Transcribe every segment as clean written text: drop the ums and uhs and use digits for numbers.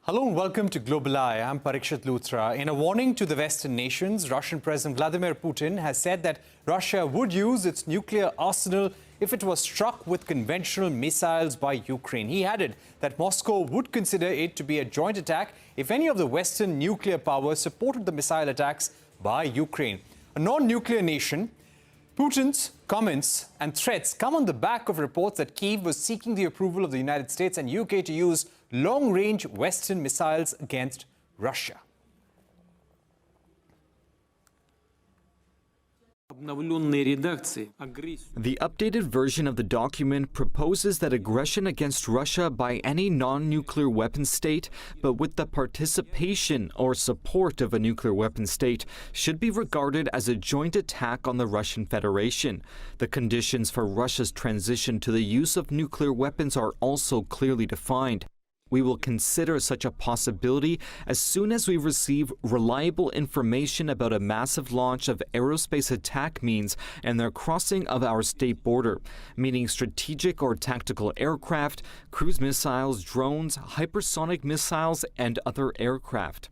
Hello and welcome to GlobalEye. I'm Parikshit Luthra. In a warning to the Western nations, Russian President Vladimir Putin has said that Russia would use its nuclear arsenal if it was struck with conventional missiles by Ukraine. He added that Moscow would consider it to be a joint attack if any of the Western nuclear powers supported the missile attacks by Ukraine. A non-nuclear nation, Putin's comments and threats come on the back of reports that Kyiv was seeking the approval of the United States and UK to use long-range Western missiles against Russia. The updated version of the document proposes that aggression against Russia by any non-nuclear weapon state, but with the participation or support of a nuclear weapon state, should be regarded as a joint attack on the Russian Federation. The conditions for Russia's transition to the use of nuclear weapons are also clearly defined. We will consider such a possibility as soon as we receive reliable information about a massive launch of aerospace attack means and their crossing of our state border, meaning strategic or tactical aircraft, cruise missiles, drones, hypersonic missiles, and other aircraft.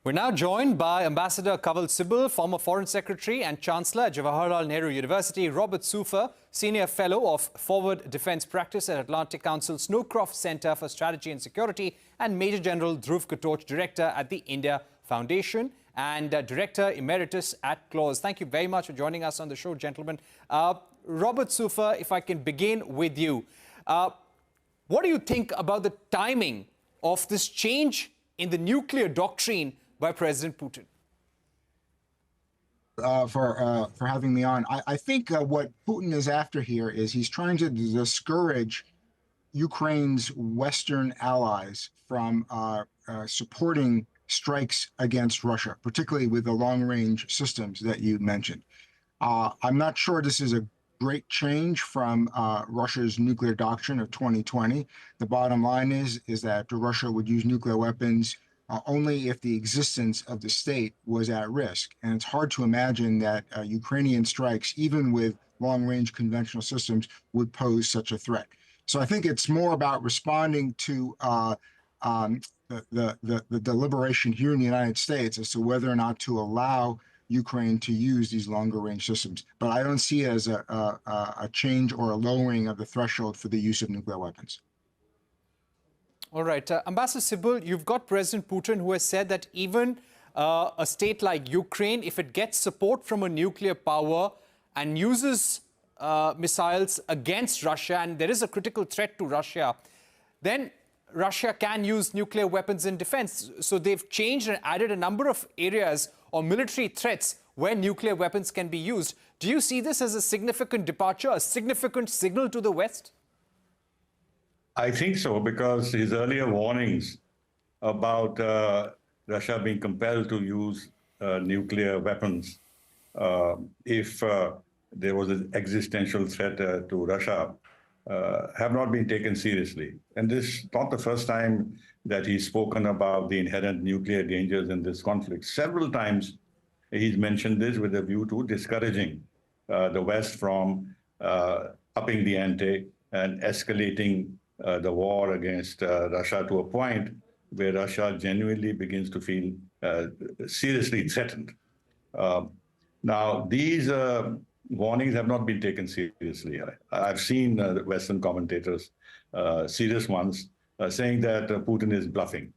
We're now joined by Ambassador Kanwal Sibal, former Foreign Secretary and Chancellor at Jawaharlal Nehru University, Robert Soofer, Senior Fellow of Forward Defence Practice at Atlantic Council Snowcroft Centre for Strategy and Security, and Major General Dhruv Katoch, Director at the India Foundation and Director Emeritus at Clause. Thank you very much for joining us on the show, gentlemen. Robert Soofer, if I can begin with you. What do you think about the timing of this change in the nuclear doctrine by President Putin? For having me on. I think what Putin is after here is he's trying to discourage Ukraine's Western allies from supporting strikes against Russia, particularly with the long-range systems that you mentioned. I'm not sure this is a great change from Russia's nuclear doctrine of 2020. The bottom line is that Russia would use nuclear weapons only if the existence of the state was at risk. And it's hard to imagine that Ukrainian strikes, even with long-range conventional systems, would pose such a threat. So I think it's more about responding to the deliberation here in the United States as to whether or not to allow Ukraine to use these longer-range systems. But I don't see it as a change or a lowering of the threshold for the use of nuclear weapons. All right. Ambassador Sibal, you've got President Putin who has said that even a state like Ukraine, if it gets support from a nuclear power and uses missiles against Russia, and there is a critical threat to Russia, then Russia can use nuclear weapons in defense. So they've changed and added a number of areas or military threats where nuclear weapons can be used. Do you see this as a significant departure, a significant signal to the West? I think so, because his earlier warnings about Russia being compelled to use nuclear weapons if there was an existential threat to Russia have not been taken seriously. And this is not the first time that he's spoken about the inherent nuclear dangers in this conflict. Several times he's mentioned this with a view to discouraging the West from upping the ante and escalating the war against Russia to a point where Russia genuinely begins to feel seriously threatened. Now, these warnings have not been taken seriously. I've seen Western commentators, serious ones, saying that Putin is bluffing,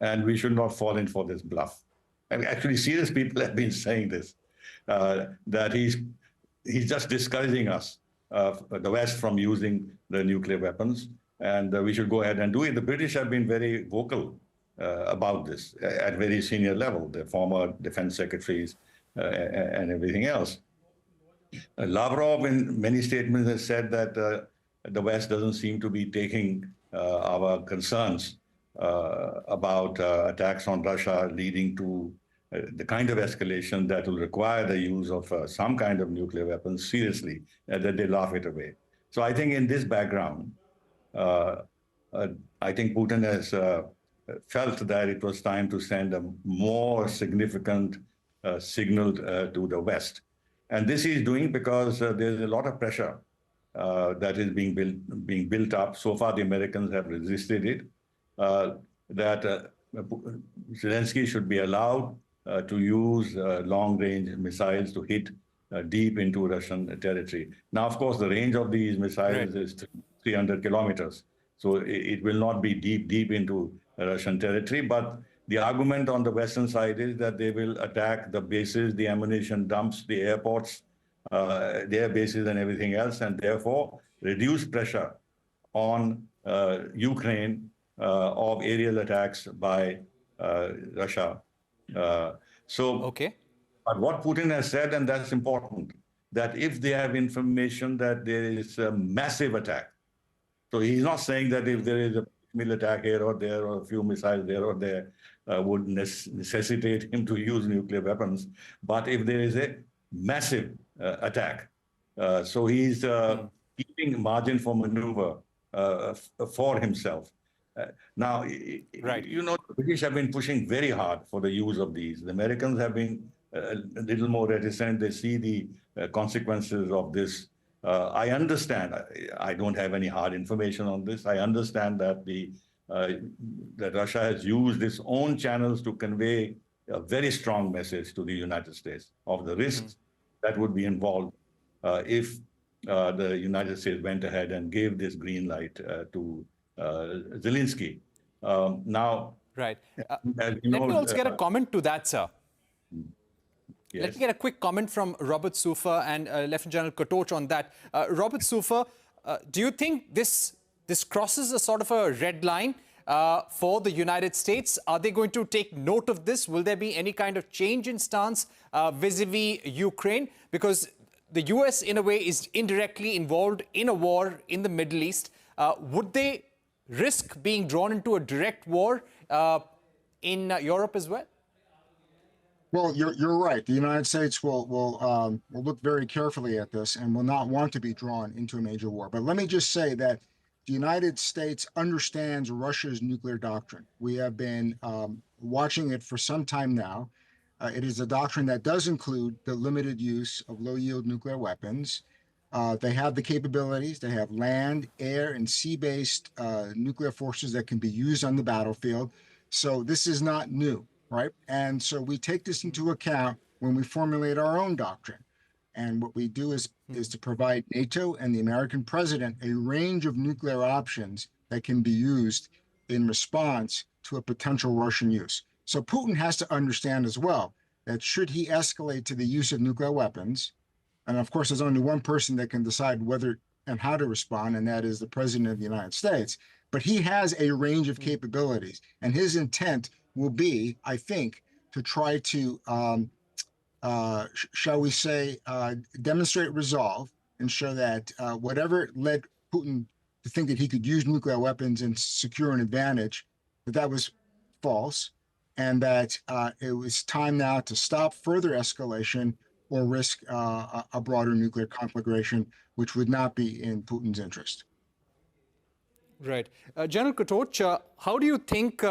and we should not fall in for this bluff. I mean, actually, serious people have been saying this, that he's just discouraging us, the West, from using the nuclear weapons, and we should go ahead and do it. The British have been very vocal about this at very senior level, the former defense secretaries and everything else. Lavrov, in many statements, has said that the West doesn't seem to be taking our concerns about attacks on Russia leading to the kind of escalation that will require the use of some kind of nuclear weapons seriously, that they laugh it away. So I think in this background, I think Putin has felt that it was time to send a more significant signal to the West. And this he's doing because there's a lot of pressure that is being built up. So far, the Americans have resisted it. that Zelensky should be allowed to use long-range missiles to hit deep into Russian territory. Now, of course, the range of these missiles is 300 kilometers. So it will not be deep into Russian territory. But the argument on the Western side is that they will attack the bases, the ammunition dumps, the airports, their bases and everything else, and therefore reduce pressure on Ukraine of aerial attacks by Russia. Okay. But what Putin has said, and that's important, that if they have information that there is a massive attack, so he's not saying that if there is a missile attack here or there or a few missiles there or there would necessitate him to use nuclear weapons, but if there is a massive attack, so he's keeping margin for maneuver for himself. Now, you know, the British have been pushing very hard for the use of these. The Americans have been a little more reticent. They see the consequences of this. I understand. I don't have any hard information on this. I understand that that Russia has used its own channels to convey a very strong message to the United States of the risks that would be involved if the United States went ahead and gave this green light to Zelensky. Now, right. Let me also get a comment to that, sir. Yes. Let me get a quick comment from Robert Soofer and Lieutenant General Katoch on that. Robert Soofer, do you think this crosses a sort of a red line for the United States? Are they going to take note of this? Will there be any kind of change in stance vis-a-vis Ukraine? Because the US, in a way, is indirectly involved in a war in the Middle East. Would they risk being drawn into a direct war in Europe as well? Well, you're right. The United States will look very carefully at this and will not want to be drawn into a major war. But let me just say that the United States understands Russia's nuclear doctrine. We have been watching it for some time now. It is a doctrine that does include the limited use of low-yield nuclear weapons. They have the capabilities. They have land, air, and sea-based nuclear forces that can be used on the battlefield. So this is not new. Right. And so we take this into account when we formulate our own doctrine. And what we do is to provide NATO and the American president a range of nuclear options that can be used in response to a potential Russian use. So Putin has to understand as well that should he escalate to the use of nuclear weapons, and of course, there's only one person that can decide whether and how to respond, and that is the president of the United States. But he has a range of capabilities, and his intent will be, I think, to try to, shall we say, demonstrate resolve and show that whatever led Putin to think that he could use nuclear weapons and secure an advantage, that was false, and that it was time now to stop further escalation or risk a broader nuclear conflagration, which would not be in Putin's interest. Right. General Katoch, how do you think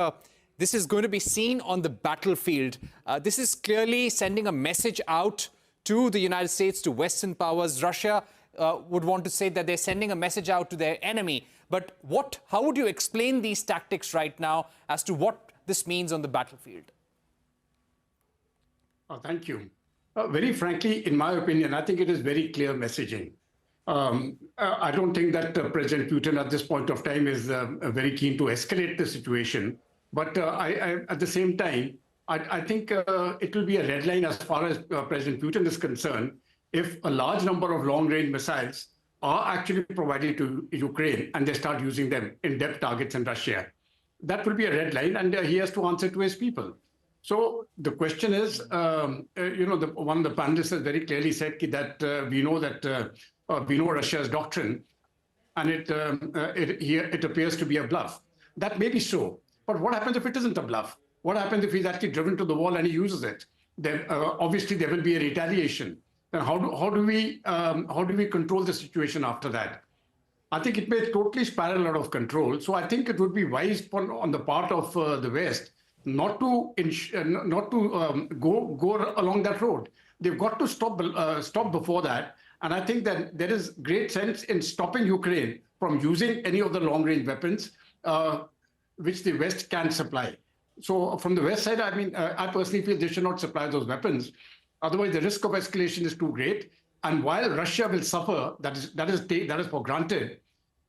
this is going to be seen on the battlefield? This is clearly sending a message out to the United States, to Western powers. Russia would want to say that they're sending a message out to their enemy. But how would you explain these tactics right now as to what this means on the battlefield? Thank you. Very frankly, in my opinion, I think it is very clear messaging. I don't think that President Putin at this point of time is very keen to escalate the situation. But at the same time, I think it will be a red line as far as President Putin is concerned if a large number of long-range missiles are actually provided to Ukraine and they start using them in depth targets in Russia. That will be a red line, and he has to answer to his people. So the question is, one of the panelists has very clearly said that we know Russia's doctrine, and it appears to be a bluff. That may be so. But what happens if it isn't a bluff? What happens if he's actually driven to the wall and he uses it? Then obviously there will be a retaliation. Then how do we control the situation after that? I think it may totally spiral out of control. So I think it would be wise on the part of the West not to go along that road. They've got to stop before that. And I think that there is great sense in stopping Ukraine from using any of the long-range weapons. which the West can supply. So from the West side, I mean, I personally feel they should not supply those weapons. Otherwise, the risk of escalation is too great. And while Russia will suffer, that is for granted,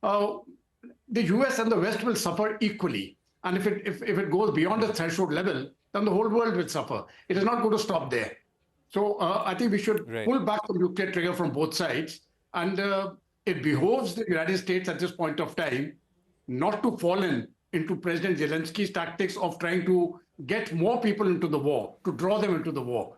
the US and the West will suffer equally. And if it goes beyond the threshold level, then the whole world will suffer. It is not going to stop there. So I think we should pull back the nuclear trigger from both sides. And it behoves the United States at this point of time not to fall into President Zelensky's tactics of trying to get more people into the war, to draw them into the war.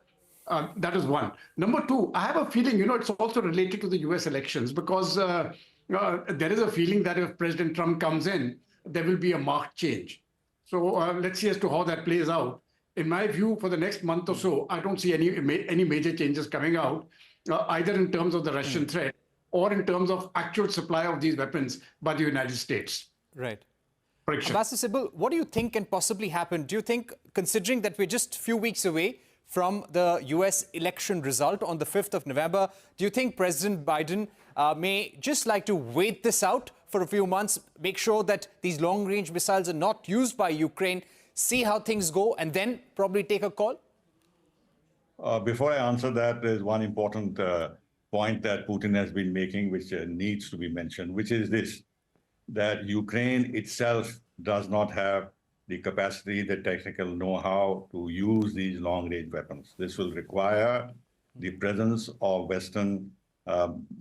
That is one. Number two, I have a feeling, it's also related to the US elections because there is a feeling that if President Trump comes in, there will be a marked change. So let's see as to how that plays out. In my view, for the next month or so, I don't see any major changes coming out, either in terms of the Russian threat or in terms of actual supply of these weapons by the United States. Right. Parikshit. Ambassador Sibal, what do you think can possibly happen? Do you think, considering that we're just a few weeks away from the US election result on the 5th of November, do you think President Biden may just like to wait this out for a few months, make sure that these long-range missiles are not used by Ukraine, see how things go, and then probably take a call? Before I answer that, there's one important point that Putin has been making, which needs to be mentioned, which is this, that Ukraine itself does not have the capacity, the technical know-how to use these long-range weapons. This will require the presence of Western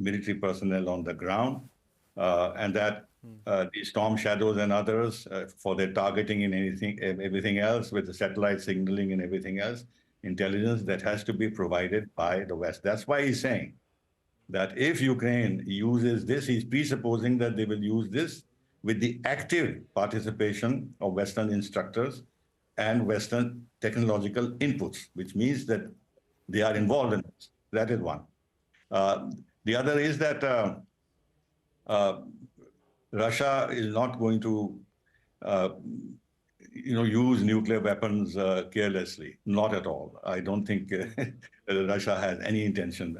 military personnel on the ground, and that the Storm Shadows and others, for their targeting and everything else, with the satellite signaling and everything else, intelligence that has to be provided by the West. That's why he's saying that if Ukraine uses this, he's presupposing that they will use this with the active participation of Western instructors and Western technological inputs, which means that they are involved in this. That is one. The other is that Russia is not going to use nuclear weapons carelessly, not at all. I don't think Russia has any intention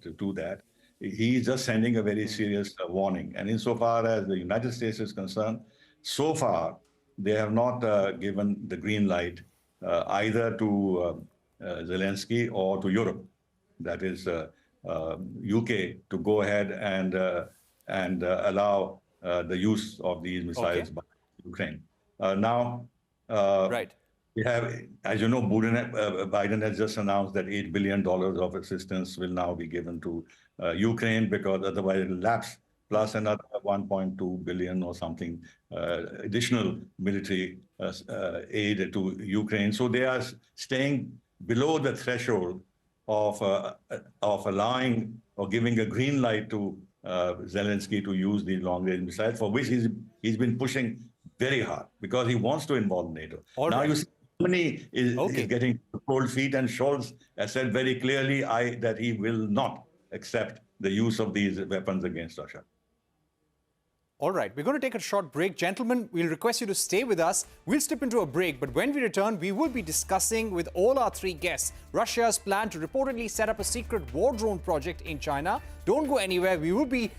to do that. He's just sending a very serious warning. And insofar as the United States is concerned, so far, they have not given the green light either to Zelensky or to Europe, that is UK, to go ahead and allow the use of these missiles by Ukraine. Now, we have, as you know, Biden has just announced that $8 billion of assistance will now be given to Ukraine, because otherwise it will lapse, plus another 1.2 billion or something additional military aid to Ukraine. So they are staying below the threshold of allowing or giving a green light to Zelensky to use these long-range missiles, for which he's been pushing very hard, because he wants to involve NATO. Now you see Germany is getting cold feet, and Scholz has said very clearly that he will not accept the use of these weapons against Russia. All right, we're going to take a short break. Gentlemen, we'll request you to stay with us. We'll step into a break, but when we return, we will be discussing with all our three guests Russia's plan to reportedly set up a secret war drone project in China. Don't go anywhere. We will be